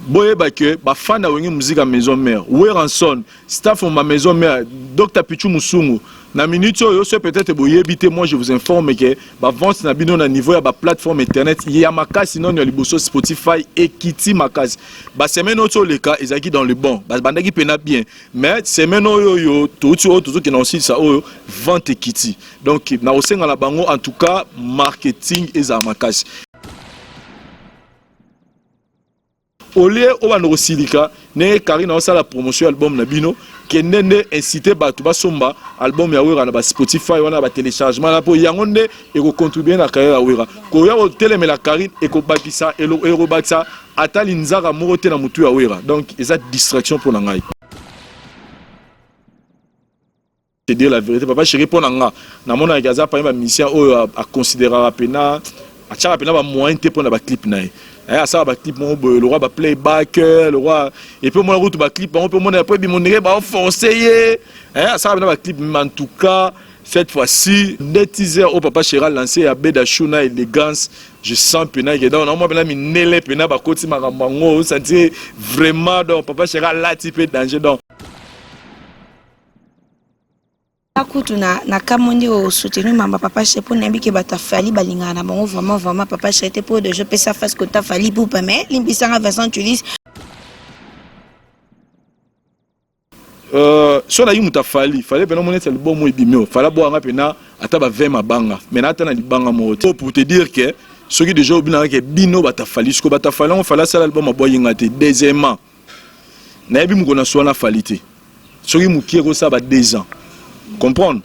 boye bake ba fan na wengi musique à maison mère Weranson staff ma maison mère Dr Pichu Musungu na minute yo so peut-être boye bité moi je vous informe que ba vente na bino na niveau ya ba plateforme internet ya makasi non ya liboso Spotify et Kiti makasi ba semaine auto leka ezaki dans le bon ba bandaki pena bien mais semaine yo tout qui na aussi ça vente Kiti donc na osenga la bango en tout cas marketing eza makasi au lieu où on a silika ne Karine a la promotion album Nabino qui n'est incité batu basomba album ya Wera na ba Spotify wana ba téléchargement là pour yangonde et ko contribuer na carrière ya Wera ko ya hotel mais la Karine et ko bakisa et le bakisa atali nzaka morote na mutu ya Wera donc eza distraction pour ngai te dire la vérité papa chéri pour nga na mona gaza pa ba mission à considérer pena a tchara pena ba moyen te pour na ba clip na ça va clip le roi va playback le roi et puis moi route va clip on peut mon après bi mon va forcer ça va clip en tout cas cette fois-ci des teasers au papa Chéral lancé à Bedachuna élégance je sens pena que dans moi mi nele pena ba koti makambango sentir vraiment donc papa Chéral là type danger donc na kamondi au soutenu mama papa chez pour n'imbi que bata fali balinga na bon vraiment papa chez était pour de je peux ça face que ta fali pour pas mais limbisanga Vincent Tulis so na yimuta fallait pena monnaie c'est le bon mot bimio fallait boire pena ata ba 20 mabanga mais na ata na libanga moto pour te dire que ceux qui déjà obina que bino bata fallait ce que bata fallait on fallait ça l'album aboyinga te deuxièmement na yebi mu kona so na fallité ceux qui mu kiero ça ba 2 ans comprendre.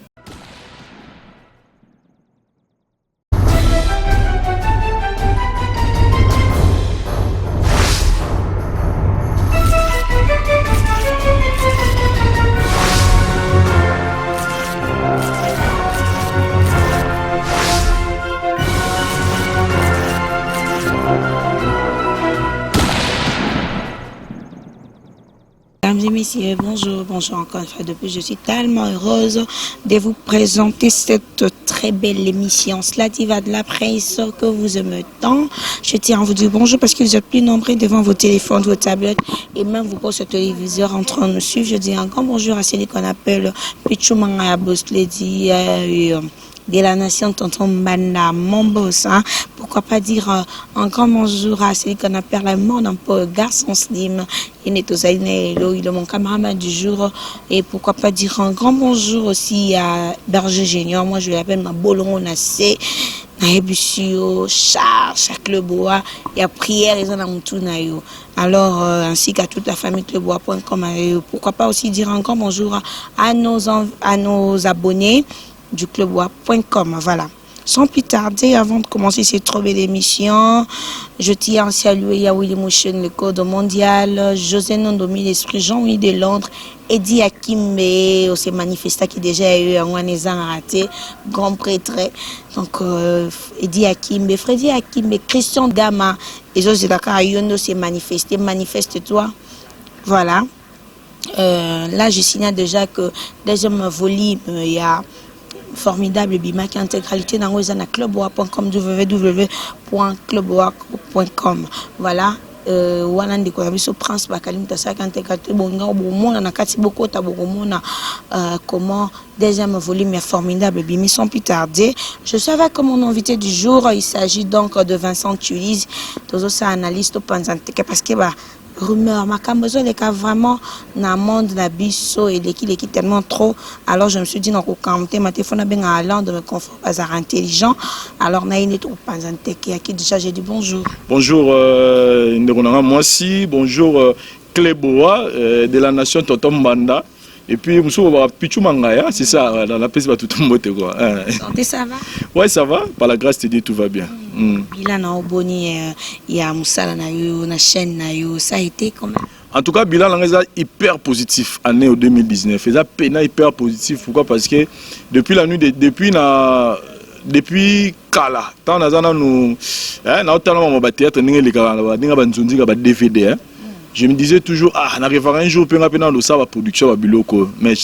Mesdames et messieurs, bonjour encore une fois de plus. Je suis tellement heureuse de vous présenter cette très belle émission Slativa de la presse que vous aimez tant. Je tiens à vous dire bonjour parce que vous êtes plus nombreux devant vos téléphones, vos tablettes et même vos postes téléviseurs en train de nous suivre. Je dis un grand bonjour à celui qu'on appelle Pichumanga Boss Lady de la nation Tonton Mbanda, mon boss, hein. Pourquoi pas dire un grand bonjour à celui qu'on appelle le monde un peu garçon slim, il est mon camarade du jour, et pourquoi pas dire un grand bonjour aussi à Berger Junior, moi je l'appelle ma bolon nassé, Naébusio, chaque le bois, et à prière ils en ont tout naïo. Alors ainsi qu'à toute la famille Clebois.com, pourquoi pas aussi dire un grand bonjour à nos abonnés du Clebois.com, voilà. Sans plus tarder, avant de commencer cette trop belle émission, je tiens à saluer Yahweh Motion, le code mondial, José Nondomi, l'esprit Jean-Louis de Londres, Eddie Akimbe, c'est manifesta qui déjà eu un raté, grand prêtre. Donc, Eddie Akimbe, Freddy Akimbe, Christian Gama, et José Dakar Yondo, c'est manifesté, manifeste-toi. Voilà. Là, je signale déjà que deuxième volume, il y a formidable Bimak intégralité dans Clebois.com, www.clebois.com. Voilà. Wana ndiko na biso Prince Bakalim Tasaka intégralité bonga bomona na kati boko ta bomona comment deuxième volume est formidable bimi sans plus tarder. Je savais que mon invité du jour, il s'agit donc de Vincent Tulis, toujours ça analyste au Panzanteke parce que bah rumeur makambozo les cas vraiment na monde na biso et l'équipe tellement trop, alors je me suis dit non ko camter ma téléphone ben à l'an de me confort bazar intelligent, alors na une tout Panzanteke qui déjà j'ai dit bonjour ndonga moi si bonjour Clebois de la nation Tonton Mbanda. Et puis, c'est ça, dans la paix, c'est tout le monde. Santé, ça va? Oui, ça va. Par la grâce de Dieu, tout va bien. Bilan au Boni, il y a Moussala, na chaîne, ça a été comment? En tout cas, bilan est hyper positif année 2019. C'est hyper positif. Pourquoi? Parce que depuis la nuit, depuis Kala, tant nous, DVD. Je me disais toujours, on arrivera un jour, puis on a la production à Biloko, mais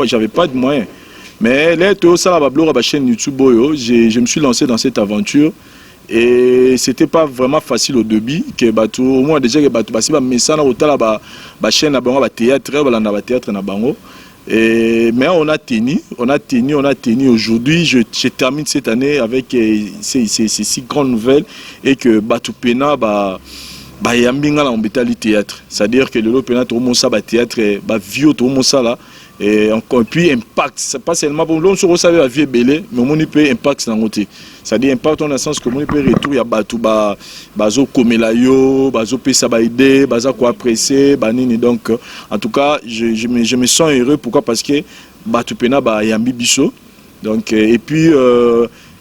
j'avais pas de moyens. Mais là, tout ça, la chaîne YouTube, je me suis lancé dans cette aventure et c'était pas vraiment facile au début que bato au moins déjà que bato basi ba mesana otala ba chaîne na bango ba théâtre balanda ba théâtre na bango. Mais on a tenu aujourd'hui. Je termine cette année avec ces 6 grandes nouvelles et que Batu Pena yambinga la mbetali théâtre. C'est-à-dire que le Pena tout le monde ça ba théâtre ba vieux tout le monde ça là et encore puis impact. C'est pas seulement bon l'on se reçoit la vie belé mais on peut impact dans côté. C'est-à-dire impact dans le sens que on peut retour ya Batu bazo komela yo bazo pesa ba idée baza ko apprécier banini donc en tout cas je me sens heureux. Pourquoi? Parce que Batu Pena yambi biso donc et puis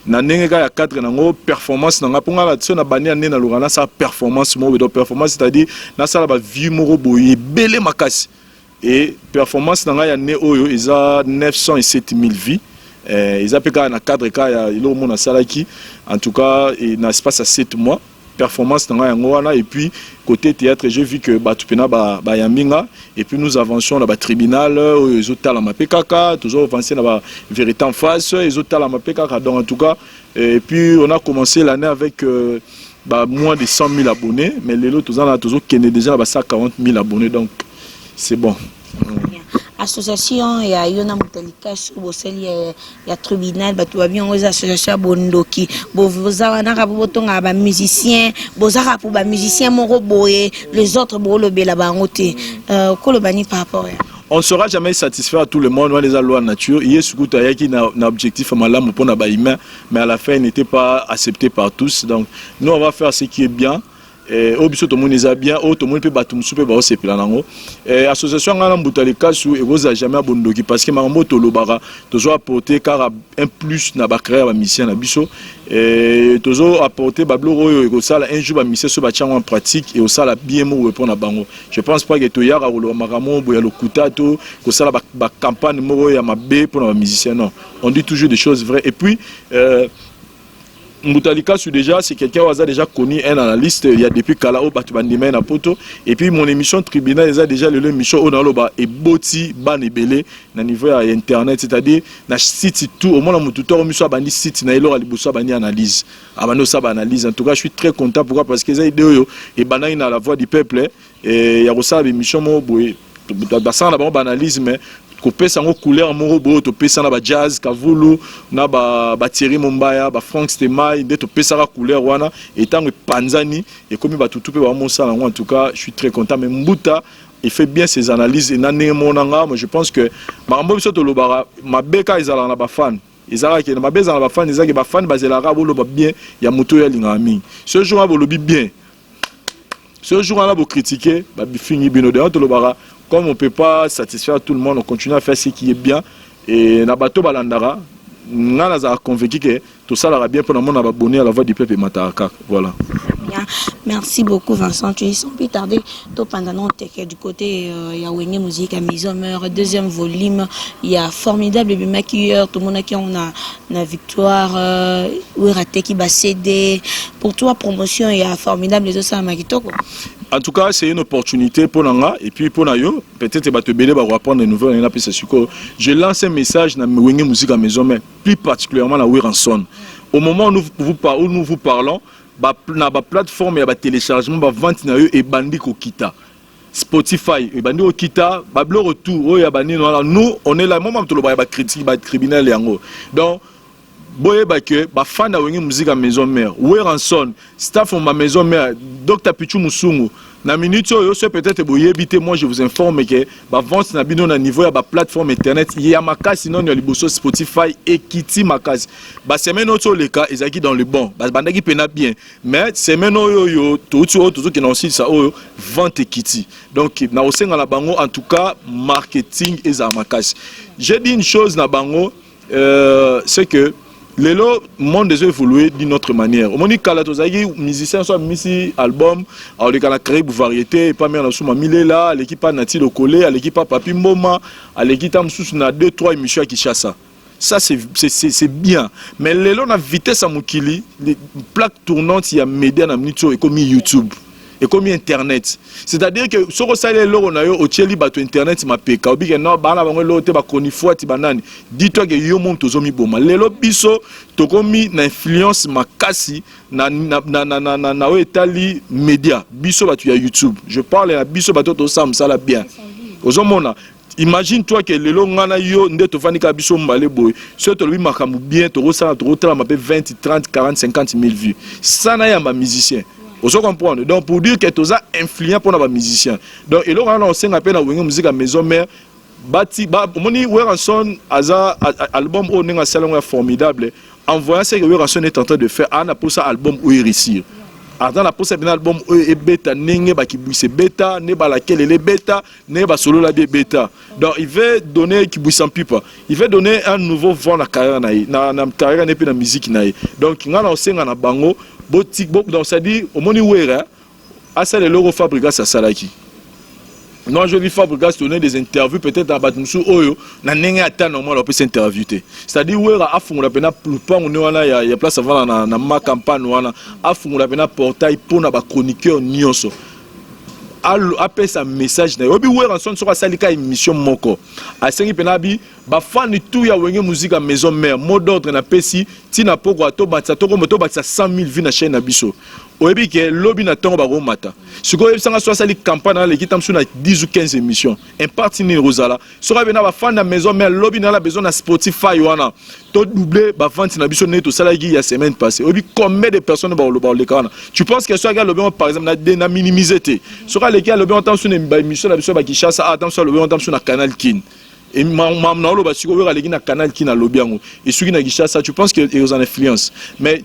na nenga ya cadre nango performance nanga ponga la tso na bani ane na lorana sa performance mo do performance c'est-à-dire na sala ba vie moro boye belé makasi et performance nanga ya ne oyo isa 907 000 vies. Ils appellent un cadre en tout cas il n'a pas à 7 mois performance dans la et puis côté théâtre j'ai vu que Batu Pena yambinga et puis nous avancions dans le tribunal ils ont la PKK toujours avancé dans la vérité en face ils ont la PKK donc en tout cas et puis on a commencé l'année avec moins de 100 000 abonnés mais les autres on a toujours déjà 140 000 abonnés donc c'est bon. Association ya yona mutalika sur boseli ya tribunal batu ba bien aux associations bondoki boza wana ka botonga ba musiciens bozaka pour ba musiciens moko boye les autres bo le bela bangote ko le bani par rapport. On ne sera jamais satisfait à tout le monde, on les a loi nature. Il y a ce qui n'a objectif à malam pour na humain, mais à la fin il n'était pas accepté par tous. Donc nous on va faire ce qui est bien. Au biso tout le monde est bien, tout le monde peut battre souper ba se planango. Association ngana mbutalika su egoza jamais abondoki parce que mambo to lobara toujours apporter car un plus na ba créer ba mission na biso toujours apporter ba bloro oyo ekosala un jour ba mission so ba tchango en pratique et osala bien mo répondre na bango. Je pense pas que to yara ko lo makamo boya lokuta to kosala ba campagne mo ya mabe pour na musicien non. On dit toujours des choses vraies et puis Moutalika déjà c'est quelqu'un qui a déjà connu un analyste il y a depuis Kalao Batubandima na poto et puis mon émission tribunal ils a déjà le émission Onaloba et Boti Banebele na niveau à internet c'est-à-dire na site tout au moins mon tuteur émission bandi site na elo alibuso bandi analyse abano ça analyse en tout cas je suis très content pourquoi parce que ça idée et banana na la voix du peuple et il y a aussi émission mo boy basana na bon analyse mais kopesa ngo couleur moko bo to pesa na ba jazz kavulu na ba Thierry Mombaya ba Frank Stemai de to pesa ka couleur wana etango panzani et comme ba tutu pe ba monsala en tout cas je suis très content mais Mbuta il fait bien ses analyses et na monanga moi je pense que marambo biso to lobara mabeka ezala na ba fan ezala ke na mabeza na ba fan ezala ke ba fan bazela ka bolo ba bien ya moto ya lingami ce jour a bolobi bien ce jour là vous critiquer ba bifingi bino de to lobara. Comme on ne peut pas satisfaire tout le monde, on continue à faire ce qui est bien. Et Nabato Balandara, on a convaincu que tout ça sera bien pour le monde abonné à la voix du peuple et Mataraka. Voilà. Bien. Merci beaucoup Vincent. Tu es sans plus tarder. Pendant du côté il y a Wenge Musique à Maison Mère, deuxième volume. Il y a formidable maquilleur. Tout le monde qui on a la victoire. Ouirate qui va céder. Pour toi promotion il y a formidable les autres à Makito. En tout cas, c'est une opportunité pour nous et puis pour nous, peut-être que tu vas apprendre des nouvelles. Je lance un message dans Wenge Musique à Maison Mère, plus particulièrement à Wiranson. Au moment où nous vous parlons, na ba plateforme ya ba téléchargement ba vente na yo et bandi ko kita Spotify et bandi ko kita ba blo retour o ya bandi nous on est là moment to lo ba critique ba criminel yango donc boye ba que ba fan na Wenge Musique à Maison Mère Wiranson staff ma Maison Mère Dr Pichu Musungu na minute yo c'est peut-être boye bité moi je vous informe que ba vente na bino na niveau ya ba plateforme internet il y a makasi non ya liboso Spotify et kiti makasi ba semaine auto le cas ezaki dans le bon ba bandaki pena bien mais semaine yo tout qui non si ça vente kiti donc na osenga na bango en tout cas marketing eza makasi j'ai dit une chose na bango c'est que le monde des évolué d'une autre manière. Au moment où les musiciens sont mis album, alors les gars créé variété, pas bien dans Milela, l'équipe a Nati le collé, l'équipe a Papi Moma, l'équipe a Moussous na 2-3 émissions qui chassent ça. C'est bien. Mais les lots na vitesse à Moukili, les plaques tournantes, il y a médias na minute et comme YouTube. et comme internet. C'est-à-dire que ce que ça est là on a eu au Tcheli bateau internet ma peka obi que non bana bango lo te ba konifua ti banani. Dis-toi que yo mon tozomi boma. Lelo biso to komi na influence makasi na etali média biso batu ya YouTube. Je parle à biso bateau to sam ça la bien. Ozomona imagine-toi que le long ngana yo nde to fani ka biso mbale boy. Ce to lui makamu bien to rosala to rotala ma 20, 30, 40, 50 000 vues. Ça na ya ma musicien. Vous comprenez? Donc pour dire que tu as influent pour les musiciens. Donc et là on sait appelle la musique à maison mère. Bati moni Weranson aza album au nenga salon formidable. En voyant ce que Weranson est en train de faire, on a pour ça album où il réussir. Attends la pour ça bien album est bêta nenge ba ki c'est bêta ne ba laquelle elle est bêta ne ba solo la des bêta. Donc il veut donner qui bouge sans pipe. Il veut donner un nouveau vent à carrière na carrière ne puis na musique naï. Donc ngana osenga na bango botik bok donc ça dit au moni wera asa le logo Fabregas à Salaki. Non, je dis Fabregas donner des interviews peut-être à Batmusu Oyo, na nenge ata normalement on peut s'interviewer. C'est-à-dire wera afungula pena plupan on wana ya place avant na ma campagne wana afungula pena portail pour na ba chroniqueur nyonso. Après sa message na obi wera son sera salika émission moko. Asengi pena bi ba fan tout ya wenge musique à maison mère mot d'ordre na pesi tina poko to batsa to ko moto batsa 100 000 vues na chaîne na biso. Oyebi ke lobby na tongo ba romata. Siko yebi sanga so sali campagne na l'équipe tamsu na 10 ou 15 émissions. Un parti ni Rosala. Sora bena ba fan na maison mère lobby na la besoin na Spotify wana. To doubler ba vente na biso neto sala gi ya semaine passée. Oyebi combien de personnes ba le kana. Tu penses que soit gars lobby par exemple na minimiser te. Sora les gars lobby on tamsu na ba émission na biso ba Kishasa tamsu lobby on tamsu na Canal Kin. Et maintenant le basi ko wera na canal qui na lobby yango et ceux qui na Kishasa tu penses que ils ont influence mais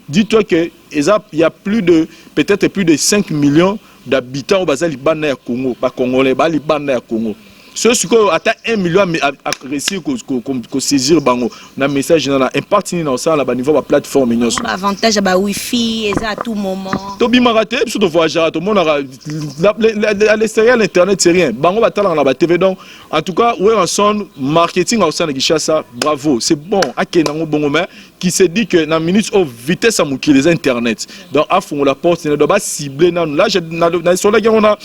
dis-toi que il y a plus de peut-être plus de 5 millions d'habitants au bazali bana ya Congo pas congolais ba li bana ya Congo ceux qui atteint 1 million à réussir ko saisir bango na message na impact ni na ça là ba niveau ba plateforme nyonso avantage ba wifi et à tout moment to bima raté surtout voyager to mona à l'extérieur l'internet c'est rien bango ba tala na ba TV donc en tout cas ouais en son marketing au sein de Kishasa bravo c'est bon akenango bongo mais qui se dit que na minute au vitesse à mouki les internet donc à fond la porte ne doit pas cibler là na sur là on a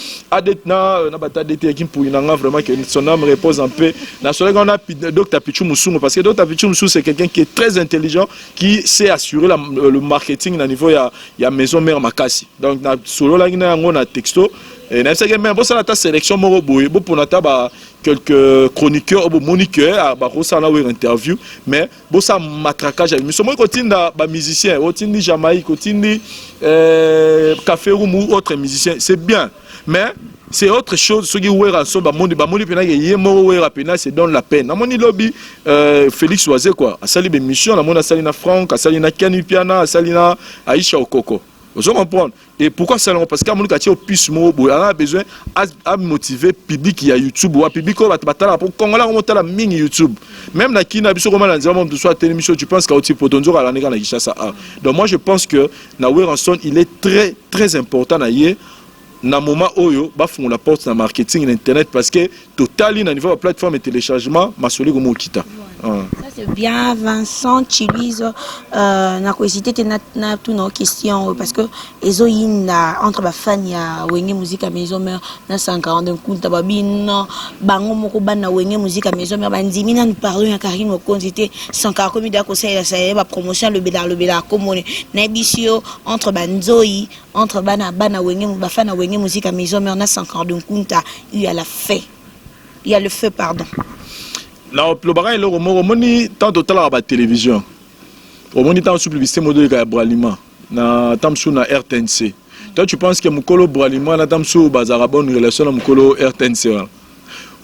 na bata d'été qui pour vraiment que son âme repose en paix. Dans ce cas, on a Dr Pichou Moussoumou parce que Dr Pichou Moussoumou c'est quelqu'un qui est très intelligent, qui sait assurer le marketing au niveau il y a maison mère Makasi. Donc solo là on a texto et na c'est même bon ça la sélection moro boy bon pour nata ba quelques chroniqueurs ou moniqueurs ba rosa na wer interview mais bon ça matraquage mais moi continue ba musicien continue Jamaïque continue Café Room ou autre musicien c'est bien mais c'est autre chose ce qui wera so ba moni pena ye moro wera pena c'est donne la peine na moni lobby Félix Oisé quoi a sali be mission na mona sali na Franck a sali na Kani Piana a sali na Aïcha Okoko vous comprenez et pourquoi ça parce qu'à mon quartier au plus mot on a besoin à motiver public il y a YouTube ou public ko batala pour Congolais on monte la mini YouTube même na kina biso comment dans monde soit télévision tu penses qu'au type potonzo à la nega na Kishasa donc moi je pense que na Weranson il est très très important na yé na moment oyo ba font la porte na marketing internet parce que total na niveau de plateforme et téléchargement masoli comme okita ça c'est bien Vincent Chilizo na hésité na tout nos questions parce que ezo ina entre ba fan ya wenge musique à maison mère na 140 kunta babino bango moko bana wenge musique à maison mère bandimi na nous parlons ya Karine Okonzité 140 comme da conseil ça ba promotion le bela comme na bisio entre banzoi entre bana wenge ba fan na wenge musique à maison mère na 140 kunta il y a le feu pardon. Non, le bagage le romoni tant total à la télévision. Romoni tant sous publicité modèle ka Bralima na tamsu na RTNC. Toi tu penses que mukolo Bralima na tamsu bazara bonne relation na mukolo RTNC.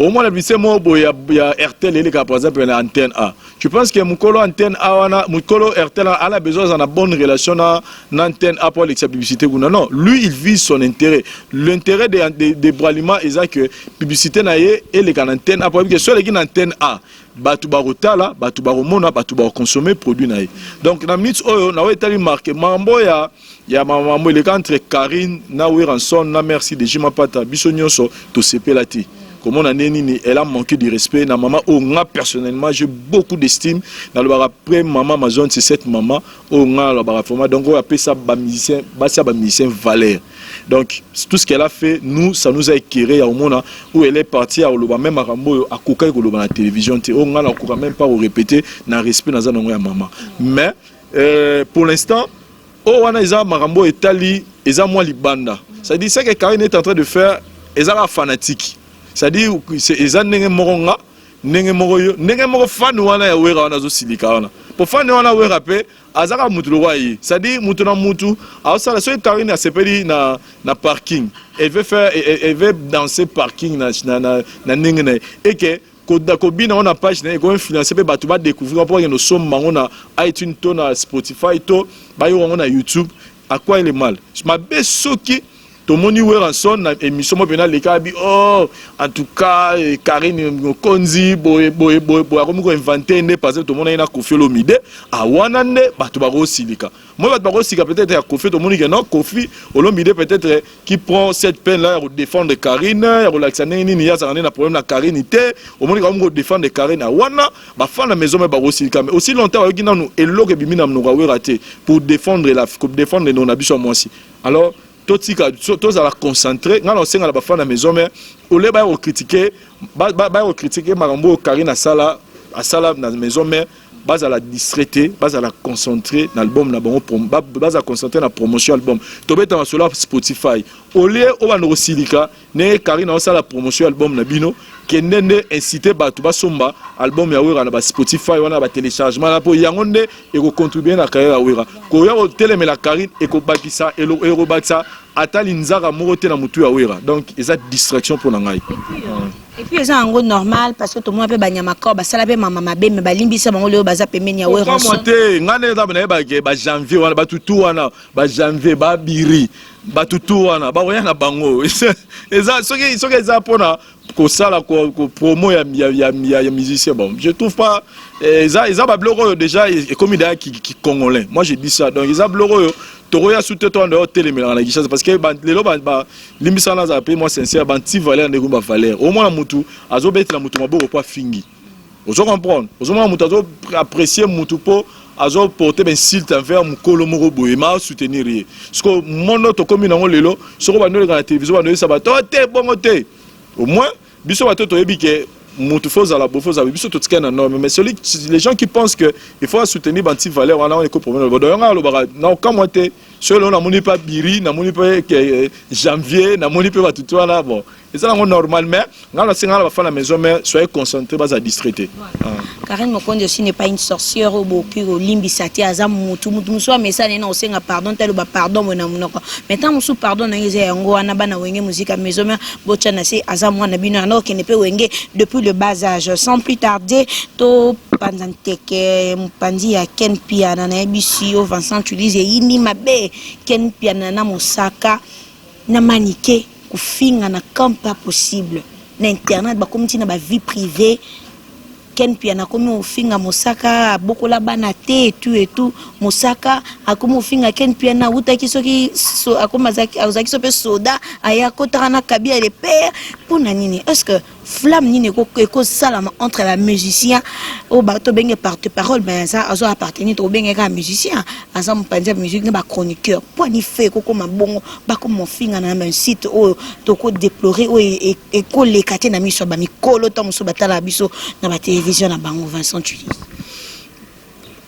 Au moins la publicité mo boya RTL ele ka par exemple na antenne A. Tu penses que mukolo antenne A wana mukolo RTL a la besoin na bonne relation na antenne A pour l'ex publicité non, lui il vise son intérêt. L'intérêt de Bralima est que publicité na ye et les antenne A pour que soit les antenne A batu barotala batu baromona batu bar consommer produit na ye. Donc na minute oyo na wetali marqué mambo ya mambo le entre Karine na Weranson na merci de Jima Pata biso nyonso to sepelati. comment on a nini, elle a manqué de respect. Na maman, oh, nga personnellement, j'ai beaucoup d'estime. Dans le bar après, maman, ma zone, c'est cette maman. Oh, nga, le bar après, donc on appelle ça ba musicien valeur. Donc, tout ce qu'elle a fait, nous, ça nous a éclairé au moment où elle est partie à Oloba, même à Rambo, à Koka, à la télévision. Oh, nga, on ne même pas répéter, dans respect, dans un maman. Mais, pour l'instant, oh, on a isa Marambo et Tali, ils ont moins libanda. C'est-à-dire, ce que Karine est en train de faire, ils sont fanatiques. C'est-à-dire, ils ont n'engé moronga, n'engé moroyo, n'engé moro fan wana ya wera wana zo silika wana. Pour fan wana wera pe, azara mutu lo wayi. C'est-à-dire, mutu na mutu, alors ça, la seule Karine a sepeli na parking. Elle veut danser parking na n'engé na. Et que, Kobina on a page na ko influencer pe batu ba découvrir pour que nous sommes on a iTunes to na Spotify to ba yo on a YouTube à quoi il est mal je m'appelle Soki to moni wera son na émission mo bena le kabi oh en tout cas Karine Konzi boy comme ko inventer ne parce que tout monde ina Koffi Olomide a wana ne batu ba ko silika moi batu ba ko silika peut-être à Koffi to moni que non Koffi Olomide peut-être qui prend cette peine là pour défendre Karine ya relaxer nini ya ça na problème na Karine té au moni ko défendre Karine a wana ba fa na maison ba ko silika mais aussi longtemps ki na nous eloke bimi na no wera té pour défendre nos abus moi aussi alors tous à la concentrer quand on sait à la maison mais au lieu de critiquer Marambo Karine à sala dans la maison mais base à la distraiter base à la concentrer dans l'album na bon base à concentrer dans promotion album to beta sur Spotify au lieu au va no silika ne Karine à la promotion album na bino kendende inciter batu ba somba album ya wera na Spotify wana ba téléchargement na po yangonde et ko contribuer na carrière ya wera ko ya teleme la Karine et ko bakisa et lo bakisa atali nzaka morote na mutu ya wera donc eza distraction pour na ngai et puis c'est un normal parce que tout le monde peut banyama ko ba sala be mama mabe me balimbisa bango leo baza pemeni ya wera so moté ngane za ba janvier wana ba tutu wana ba janvier ba biri ba tutu wana ba oyana bango eza soki eza pona ko sala ko promo ya musicien bon je trouve pas ils ont bloqué déjà et comme il qui congolais moi je dis ça donc ils ont bloqué toroya soute to ndo télé mais na guichase parce que lelo ba limbisa na za pe moi sincère banti valeur ne kumba valeur au moins mutu azo beti la mutu maboko pas fingi ozo comprendre ozo moins mutu azo apprécier mutu po azo porter ben silte envers mukolo moko boye ma soutenir rien parce que mon to comme na lelo soko ba no la télévision ba no ça ba to te bongo te au moins biso ba to yebi ke mutu foza la bofoza biso to tikana non mais les gens qui pensent que il faut soutenir banti valeur on a un problème donc on a non comme on te selon na moni pas biri na moni pas janvier na moni pas tout là bon et ça normal mais on a singa la fa la maison mais soyez concentrés pas à distraiter Karine Mokonzi aussi n'est pas une sorcière au boku au limbisati azam mutu soit mais ça non senga pardon tel ba pardon mona monoko maintenant musu pardon na yeze yango wana bana wenge musique à maison mais bochana c'est azam wana bino alors qui ne peut wenge depuis le bas âge sans plus tarder to panzanteke mpandi ya Ken Piana na ebisi o Vincent Tulize yini mabe Ken Piana na Mosaka na manike kufinga na comme pas possible na internet ba comme na ba vie privée Ken Piana comme ofinga Mosaka bokola bana te et tout Mosaka akomo ofinga Ken Piana utaki soki so akoma azaki so pe soda aya kotara na kabia les pères pour nini est-ce que flamme nini ko salama entre la musicien au bato benge porte-parole ben ça azo appartenir to benge ka musicien azam panza musique ne ba chroniqueur pour ni fait ko ma bongo ba ko mo finga na un site o to ko déplorer o et ko le katé na miso ba mikolo to muso batala biso na ba télévision na bango Vincent Tulize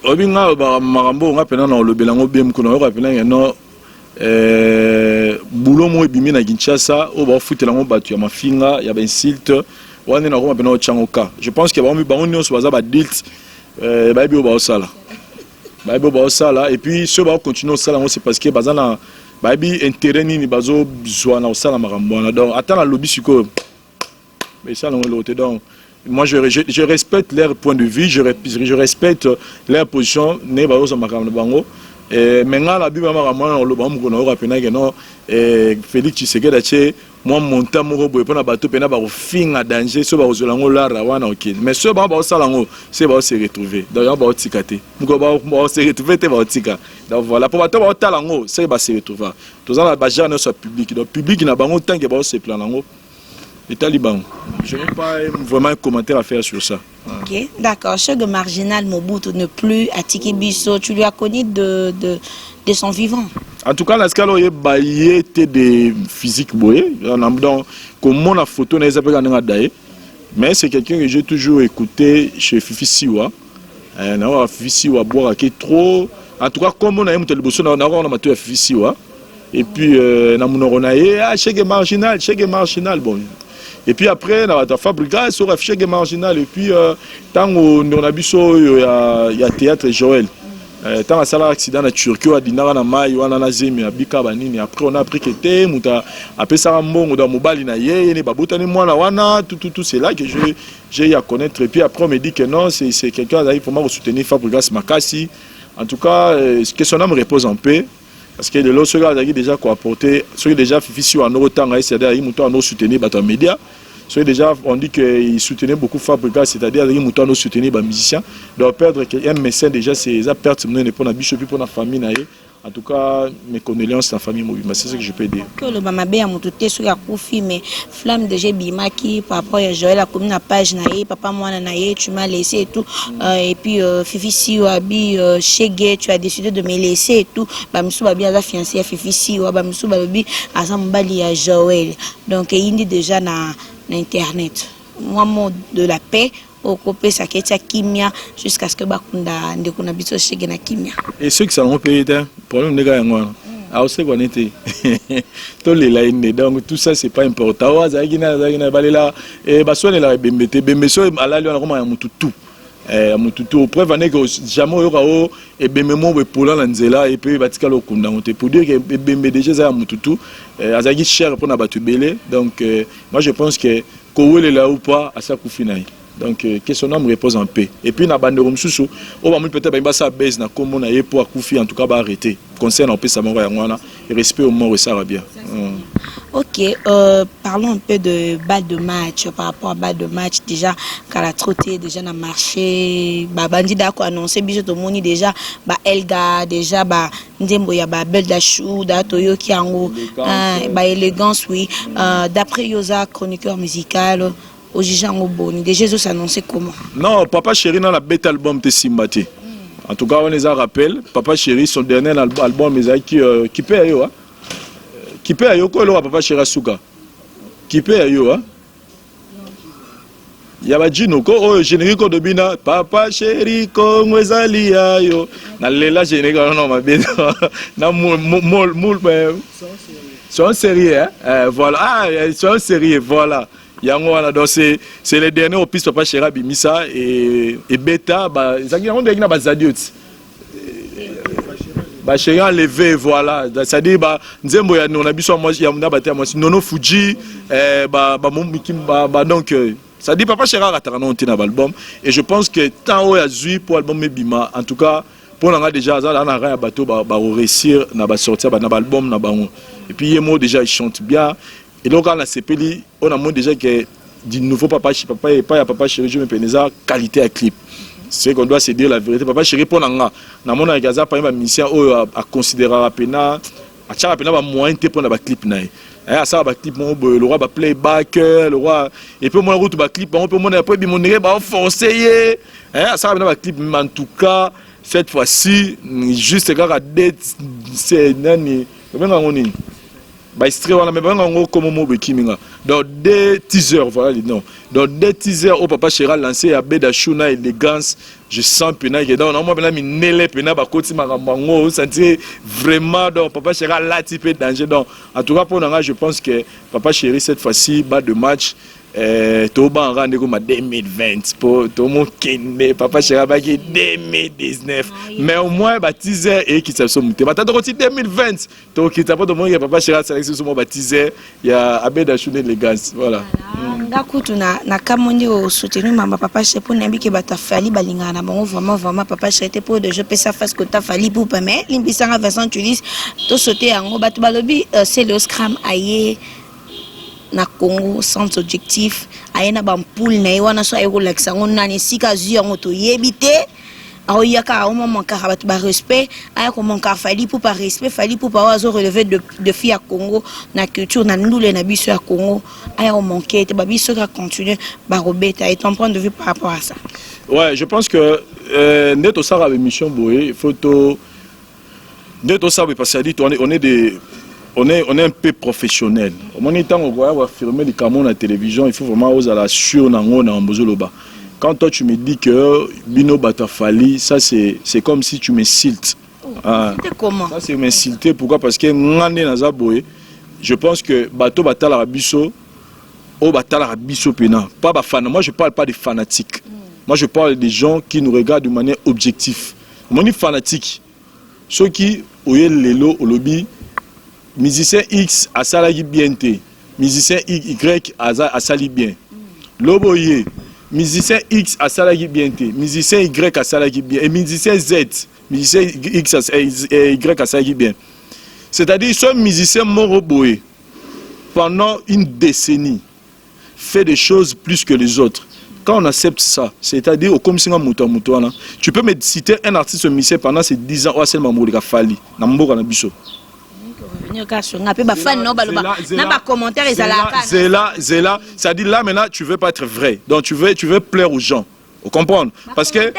obinga ba marambo nga pena na lobelango bem ko na ko pena no boulot mo ebimi na Kinshasa o ba futelango batu ya mafinga ya ba insulte wana na ko pena o changoka je pense que ba on nyonso baza ba dilt ba bi o ba osala et puis ce ba continuer osala c'est parce que bazana ba bi intérêt nini bazo zwana osala marambo na donc attends la lobby siko mais ça non l'autre donc moi je respecte leur point de vue je respecte leur position ne ba osa makambo bango maintenant la Bible makambo lo ba mu ko na ko pena que non Félix Tshisekedi ache moi monta moko boye pona bato pena ba finga danger so ba ozolango la rawana ok mais so ba osalango c'est ba se retrouver donc ba otikate muko ba se retrouver te ba otika donc voilà pour bato ba otalango c'est ba se retrouver tous ça ba jana sur public donc public na bango tant que ba se planango les talibans. Je n'ai pas vraiment un commentaire à faire sur ça. Ok, d'accord. Chèque marginal Mobutu ne plus à Tikibiso, tu lui as connu de son vivant. En tout cas, dans ce cas-là, il y a des physiques. Donc, comme on a photo, mais c'est quelqu'un que j'ai toujours écouté chez Fifi Siwa. Fifi Siwa boire qui est trop. En tout cas, comme on a eu le Fifi Siwa. Et puis, on a eu chèque marginal. Bon. Et puis après, on a fabriqué sur chèque marginal. Et puis, tant on a vu il y a théâtre Joël. Tant que accident en Turquie, on a dit na mai, on a zemi, abika banini. Après, on a appris que t'es, muta, après ça, on a mobile na ye, ne babouta ni moi la wana, tout, c'est là que j'ai à connaître. Et puis après, on me dit que non, c'est quelqu'un qui pour moi soutenir Fabregas Makassi. En tout cas, que son âme repose en paix. Parce que de l'autre, ceux qui déjà apporté, ceux qui déjà fait en autant, c'est-à-dire qu'ils ont soutenu les médias. Ceux déjà, on dit qu'ils soutenaient beaucoup Fabregas, c'est-à-dire qu'ils ont soutenu les musiciens. Donc perdre un médecin déjà, c'est ça perte pour la biche et pour la famille. En tout cas, mes condoléances à la famille Mobima, c'est ce que je peux dire. Que le Bamabé a monté sur la Koufi, mais flamme de Bimaki, par rapport à Joël, la commune à page naïe, papa moi naïe, tu m'as laissé et tout. Et puis Fifi Siwabi, Chege, tu as décidé de me laisser et tout. Bamsou Babi a fiancé à Fifi Siwa, Bamsou Babi a Zambali à Joël. Donc il dit déjà na internet. Moi, mot de la paix. Au copé ça qui kimia jusqu'à ce que bakunda ndekuna biso chege na kimia et ceux qui sont payés problème de gars ngwana a aussi qu'on était to les laine donc tout ça c'est pas important azagina balela et basone la bembeso ala liona koma ya mututu mututu preuve ane que jamais yoko et bememo be pola na nzela et puis batika lokunda ngote pour dire que bembe déjà za mututu azagi cher pour na batu belé donc moi je pense que kowele là ou pas à ça kufinaï. Donc, que son âme repose en paix. Et puis, na bande de Romsoussou, on va peut-être pas ça baisse na comme on a pour Koufi en tout cas va arrêter. Concernant paix ça m'envoie et respect au mort et ça va bien. Ok, parlons un peu de balle de match par rapport à balle de match déjà qu'à la trottée déjà na marché bandi d'accord annoncé biso to moni déjà Elga déjà ndembo ya belle d'achou da toyo ki ango élégance oui d'après Yosa chroniqueur musical au Jijango Boni, déjà ils ont annoncé comment? Non, Papa Chéri dans la bête album de Simbati. En tout cas, on les a rappelé. Papa Chéri, son dernier album, qui paye à yo. Qui paye à yo, quoi, Papa Chéri Souka? Qui paye à yo, hein? Yabajino, ko générique de Bina, Papa Chéri, Kongo Zali yo. Na lela générique, non, ma bête. Na moule, c'est série, hein? Voilà, ah, c'est série, voilà. Donc c'est les derniers au piste Papa Chéri Bimisa et Beta on dit na Zadio Chéri enlevé voilà c'est-à-dire nzembo ya on a biso moi ya na baté moi Nono Fuji donc ça dit Papa Chéri a non na album et je pense que tant o ya zui pour album Bima en tout cas pour nga déjà ça na ra bateau réussir na sortir na album na bango et puis Yemo déjà il chante bien. Et donc, on a CPLI, on a montré déjà que du nouveau Papa Chéri, je me prenais qualité à clip. C'est qu'on doit se dire la vérité. Papa Chéri, pour nous, dans mon magasin, par exemple, mission à considérer à pena, à chaque pena, moyen de prendre un clip. À ça, un clip, le roi va playback, le roi. Et puis, moi, route va clip, on peut mon après, mon nez va forcer. À ça, un clip, en tout cas, cette fois-ci, juste quand à date, c'est nani. Comment on dit? Donc des teasers, voilà les noms. Donc des teasers au Papa Chéri lancé à Bedachuna élégance, je sens pena que dans normalement pena minele pena ba koti makambango, sentir vraiment donc Papa Chéri là type danger donc en tout cas pour nous je pense que Papa Chéri cette fois-ci bas de match Toba en rendez-vous 2020 pour tout mon kende Papa Chéri baki 2019 mais au moins baptisé et qui s'est monté maintenant aussi 2020 donc qui t'a pas demandé Papa Chéri sélection sur mon baptisé il y a Abed Achouné élégance voilà ngakutu na kamoni au soutenu mama Papa Chéri pour nabi ke bata fali balinga na bon vraiment Papa Chéri était pour de je peux ça face que ta fali pour pas mais limbisanga Vincent tu dis to sauter en batu balobi c'est le scrum aye na Congo sans objectif ayena bampoule na wana so ayeko lakisa ngona ni sika zu yango to yebite Alors il y a un moment où respect, il y a un moment où pour pas respect, fallait pour pas relever de filles à Congo, na culture, na nous les nabis à Congo, il y a un moment qui est babis qui continue, barobeta et ton point de vue par rapport à ça. Ouais, je pense que neto ça avec mission boé, photo neto ça parce que on est un peu professionnel. Au moment où on va affirmer les cameras à la télévision, il faut vraiment oser la sur nango na mbozoloba. Quand toi tu me dis que Bino Batafali, ça c'est comme si tu m'insultes. C'était comment? Ça c'est m'insulter. Pourquoi? Parce que ngane nazaboé, je pense que bato batala rabiso, o batala rabiso pena. Pas bafana. Moi je parle pas des fanatiques. Moi je parle des gens qui nous regardent de manière objective. Mon fanatique, ceux qui oye lelo au lobby, musicien X a salagi bien té, musicien Y a sali bien. Loboye. Musicien X a salagi bien té, musicien Y a salagi bien, et musicien Z, musicien X et Y a salagi bien. C'est-à-dire, ce musicien moroboé, pendant une décennie, fait des choses plus que les autres. Quand on accepte ça, c'est-à-dire, comme si on tu peux me citer un artiste musicien pendant ces 10 ans, ou à celle Mamouri a fallu, dans mon beau biso. Zéla, ça dit là maintenant tu veux pas être vrai, donc tu veux plaire aux gens, vous comprenez? Parce que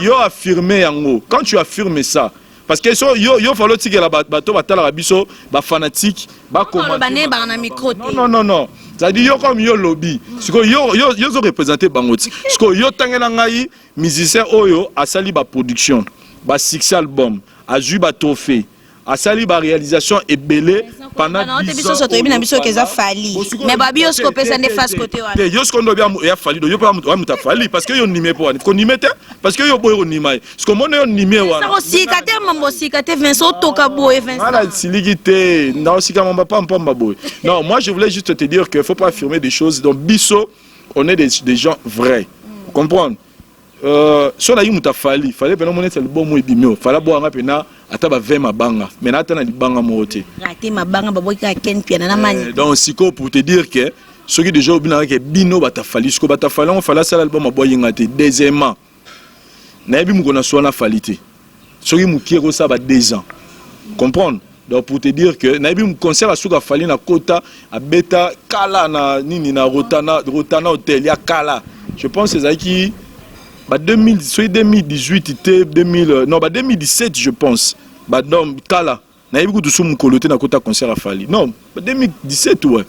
yo affirmé en haut, quand tu affirmes ça, parce que yo fallo tirer la bateau batala rabiso ba fanatique ba commenter non ça dit yo comme yo lobby parce que yo représenté bangoti parce que yo tangena ngai musicien oyo asali ba production ba succès album a ju ba trophée a sali ba réalisation et belé pendant 10 ans mais babi yo scopé ça ne face côté wa yo skondo bia ya fali do yo pa muta fali parce que yo nimé pour ko nimé parce que yo boyo nimé parce que mon yo nimé wa ça aussi katé mambo si katé Vincent toka boy Vincent voilà siligité non si quand pas mpamba boy non moi je voulais juste te dire que faut pas affirmer des choses donc biso on est des gens vrais vous comprenez so na yimuta fali fallait pena monete le bon moi bimio fallait boire un pena ataba 20 mabanga mais na tana libanga moté raté mabanga baboka ken piana na mani donc siko pour te dire que ceux qui déjà obina que bino batafali siko batafali on fallait ça l'album aboyinga te deuxièmement na yebi mukona so na falité ceux qui mukiro ça ba 2 ans comprendre donc pour te dire que na yebi concert asuka fali na kota a beta kala na nini na rotana hotel ya kala je pense c'est ça qui 2018 2017 je pense non kala na yebi kutu sumu kolote na kota concert à Fali non 2017 ouais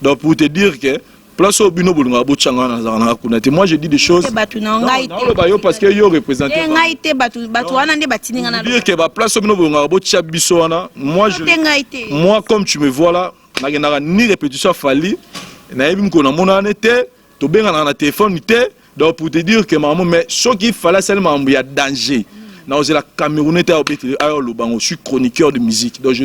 donc pour te dire que place au bino bolunga bochanga na kuna te moi je dis des choses non parce que yo représente dire que ba place au bino bolunga bocha biso wana moi comme tu me vois là na ni répétition Fali na yebi mkona mona nete to benga na téléphone te. Donc pour te dire que maman, mais ce qu'il fallait seulement il y a danger. Non, c'est la Camerounais je suis chroniqueur de musique. Donc je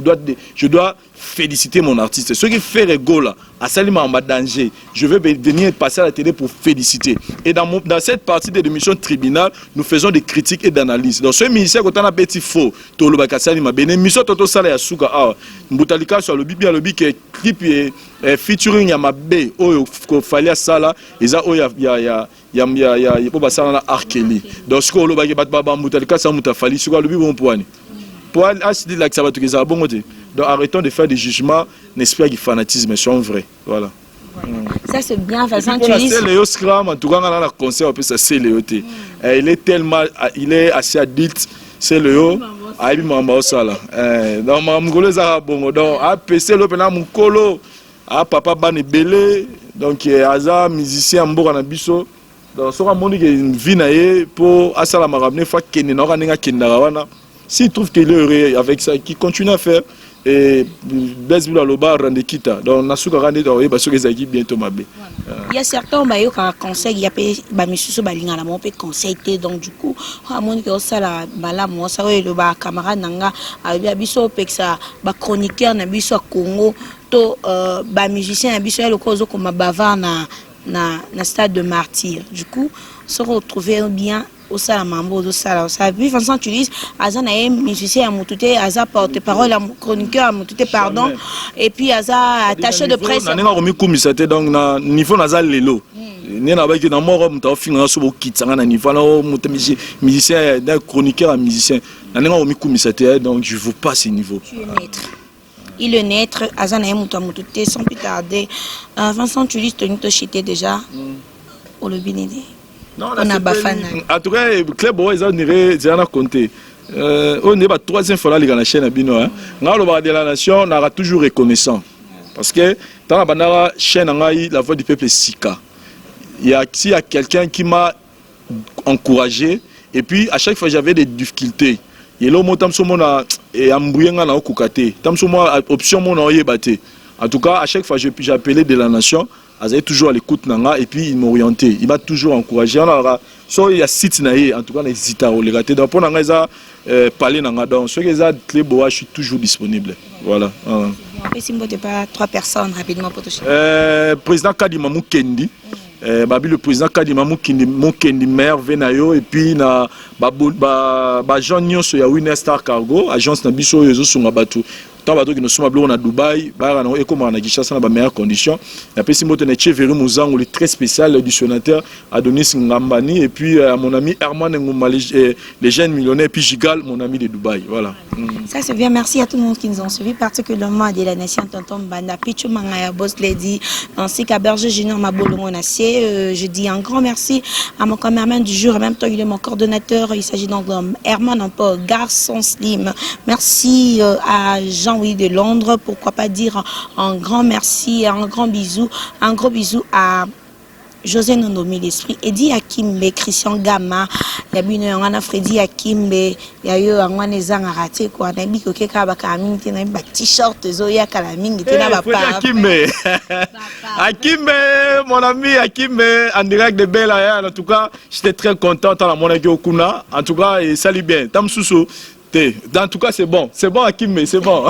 dois féliciter mon artiste. Ce qui fait rigolo là, à seulement en danger. Je vais venir passer à la télé pour féliciter. Et dans cette partie de l'émission Tribunal, nous faisons des critiques et d'analyses. Donc ce ministère quand on a petit faux, to le bakasali ma bene mission toto sala ya suka ah mbutalika sur le bibi le bibi que clip featuring ya mabe oyo ko fallait sala eza oyo ya pour passer dans Arkeli. Donc ce qu'on le bagi bat baba mbutalika ça mutafali sur le bibi bon poani. Pour assister là que ça va tout ça bon côté. Donc arrêtons de faire des jugements, n'espère que fanatisme sont vrais. Voilà. Ça c'est bien façon tu dis. C'est Léo Scram en tout cas dans la concert peut ça c'est Léo T. Il est tellement il est assez adulte, c'est Léo. Aibi mamba osala. Donc mamgolo za bongo donc APC le pena mukolo. Ah papa bane belé donc aza musicien mboka na biso. Donc sera moni que une vie na ye pour asala marabne fa kene na raninga kendara wana. S'il trouve qu'il est heureux avec ça, qu'il continue à faire, et Blaise Bula Loba rende kita. Donc, Nasuka rende parce que les équipes bientôt mabé. Il y a certains qui ont conseil, il y a des missions qui ont conseil. Donc, du coup, il y a ça la bala moi ça le camarade nanga a biso pexa ba chroniqueur na biso Congo to ba musicien na biso le cause comme bavard na stade de martyr. Du coup, se retrouver bien au salamambo au sala ça puis façon tu dis azana est musicien à moutouté aza porte-parole à chroniqueur à moutouté pardon et puis aza attaché de presse na ninga komi komisate donc na niveau nazal lelo Né na baki na mort muta finga so bokitsanga na niveau là muta musicien d'un chroniqueur à musicien. Na nenga o mikumisa te donc je veux pas ce niveau. Tu es maître. Il est naître, Azana Moutamouté, sans plus tarder. Vincent, tu dis que tu as déjà au Lobinidi. Non, on a Bafana. En tout cas, Club Boys, on a compté. On est la troisième fois là, les chaîne à Bino. On a de la nation, on a toujours reconnaissant. Parce que dans la chaîne, on a la voix du peuple Sika. Il y a quelqu'un qui m'a encouragé. Et puis, à chaque fois, j'avais des difficultés. Et là, moi, j'ai option en tout cas, à chaque fois, j'ai appelé de la nation. Ils étaient toujours à l'écoute et puis ils m'ont orienté. Il m'a toujours encouragé. Il y a site en tout cas, n'hésite à regarder. Donc, pour parler donc, je suis toujours disponible. Voilà. Si vous n'avez pas 3 personnes rapidement pour toucher. Président Kadima Mukendi. Le président Kadima Mukendi maire Venayo et puis na Jean Nyonso ya Winner Star Cargo agence na biso yezo sunga batu tant bato qui nous sommes à Dubaï bara na ekoma na Kinshasa na meilleures conditions et puis Simbote na Cheveri Muzango le très spécial du sénateur Adonis Ngambani et puis mon ami Herman Nguma les jeunes millionnaires puis Gigal mon ami de Dubaï voilà. Ça c'est bien, merci à tout le monde qui nous ont suivis particulièrement de la nation Tonton Banda Pichu Mangaya Boss Lady ainsi qu'à Berger Junior Mabolongo Nassier. Je dis un grand merci à mon cameraman du jour, en même temps il est mon coordonnateur, il s'agit donc de Herman Ampol, Garçon Slim. Merci à Jean-Louis de Londres, pourquoi pas dire un grand merci, un gros bisou à José Nonomi l'esprit, Eddie Akimbe, Christian Gama, il y a eu Freddy Akimbe, il y a eu un Zang raté quoi, il y a eu un t-shirt Zoya Kalaming, il y a eu Akimbe, mon ami Akimbe, en direct de Bella, en tout cas, j'étais très content dans mon équipe Okuna, en tout cas, et salut bien, Tam Sousso, en tout cas c'est bon Akimbe, c'est bon.